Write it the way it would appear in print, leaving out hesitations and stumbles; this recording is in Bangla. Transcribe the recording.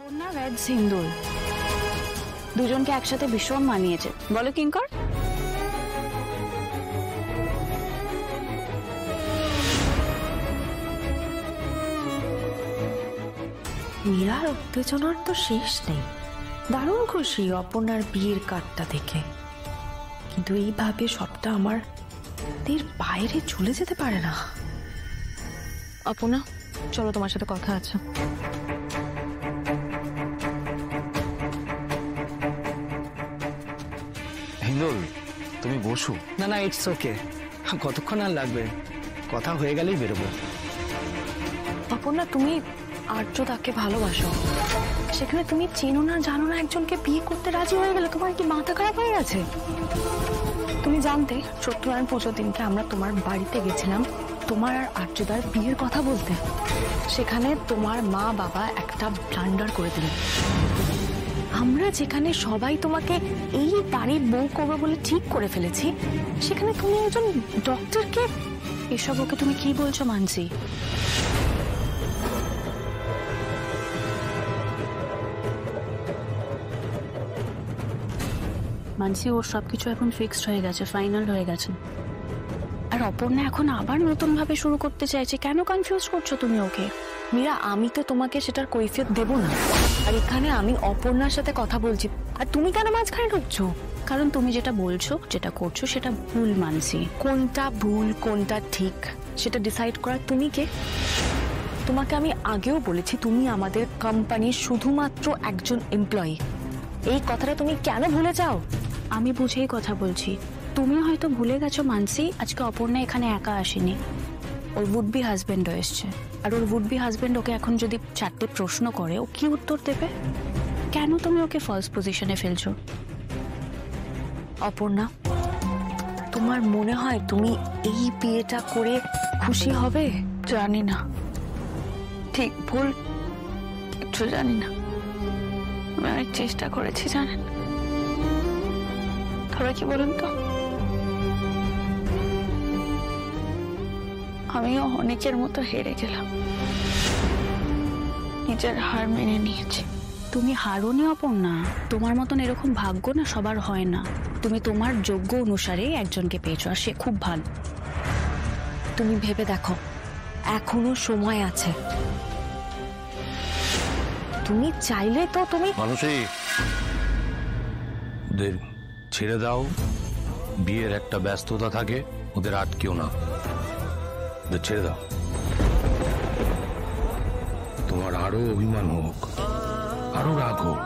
অপর্ণা রেড সিন্দুর দুজনকে একসাথে ভীষণ মানিয়েছে, বলো কিঙ্কর? মীরার উত্তেজনার তো শেষ নেই। দারুণ খুশি অপর্ণার বিয়ের কার্ডটা দেখে, কিন্তু এইভাবে সবটা আমার বাইরে চলে যেতে পারে না। অপর্ণা, চলো, তোমার সাথে কথা আছে। হিন্দুল, তুমি বসো। না না, ইটস ওকে। কতক্ষণ আর লাগবে? কথা হয়ে গেলেই বেরোবো। অপর্ণা, তুমি আর্যদাকে ভালোবাসো, সেখানে তুমি চেনো না জানো না একজনকে বিয়ে করতে রাজি হয়ে গেলে তোমার কি মাথা খারাপ হয়ে গেছে? তুমি জানতে সত্যনারায়ণ পুজোর দিনকে আমরা তোমার বাড়িতে গেছিলাম তোমার আর আর্যদার বিয়ের কথা বলতে। সেখানে তোমার মা বাবা একটা ব্লান্ডার করে দিলেন। আমরা যেখানে সবাই তোমাকে এই বাড়ির বউ করবে বলে ঠিক করে ফেলেছি, সেখানে তুমি একজন ডক্টরকে। এসব ওকে তুমি কি বলছো মানসি? মানসি, ওর সবকিছু এখন ফিক্সড হয়ে গেছে, ফাইনাল হয়ে গেছে। আর অপর্ণা এখন আবার নতুন ভাবে শুরু করতে চাইছে, কেন কনফিউজ করছো তুমি ওকে? মীরা, আমি তো তোমাকে সেটার কৈফিয়ত দেব না। আর এখানে আমি অপর্ণার সাথে কথা বলছি, আর তুমি কেন মাঝখানে ঢুকছো? কারণ তুমি যেটা বলছো, যেটা করছো সেটা ভুল মানসি। কোনটা ভুল কোনটা ঠিক সেটা ডিসাইড করা তুমি কে? তোমাকে আমি আগেও বলেছি তুমি আমাদের কোম্পানির শুধুমাত্র একজন এমপ্লয়ি। এই কথাটা তুমি কেন ভুলে যাও? আমি বুঝেই কথা বলছি, তুমি হয়তো ভুলে গেছো মানসি, আজকে অপর্ণা এখানে একা আসেনি, ওর উড বি হাজবেন্ডও এসছে। আর ওর উড বি হাজবেন্ড ওকে এখন যদি 4টে প্রশ্ন করে, ও কি উত্তর দেবে? কেন তুমি ওকে ফার্স্ট পজিশনে ফেলছো? অপর্ণা, তোমার মনে হয় তুমি এই বিয়েটা করে খুশি হবে? জানি না, ঠিক ভুল কিছু জানি না। আমি অনেক চেষ্টা করেছি জানেন, তবে কি বলুন তো, আমিও অনেকের মতো হেরে গেলাম, নিজের হার মেনে নিয়েছি। তুমি হারোনি অপর্ণা, তোমার মতন এরকম ভাগ্য না সবার হয় না। তুমি তোমার যোগ্য অনুসারে একজনকে পেয়েছো, আর সে খুব ভালো। তুমি ভেবে দেখো, এখনো সময় আছে। তুমি চাইলে তো তুমি মানসী, ওদের ছেড়ে দাও। বিয়ের একটা ব্যস্ততা থাকে, ওদের আটকেও না, ওদের ছেড়ে দাও। তোমার আরো অভিমান হোক, আরো রাগ হোক,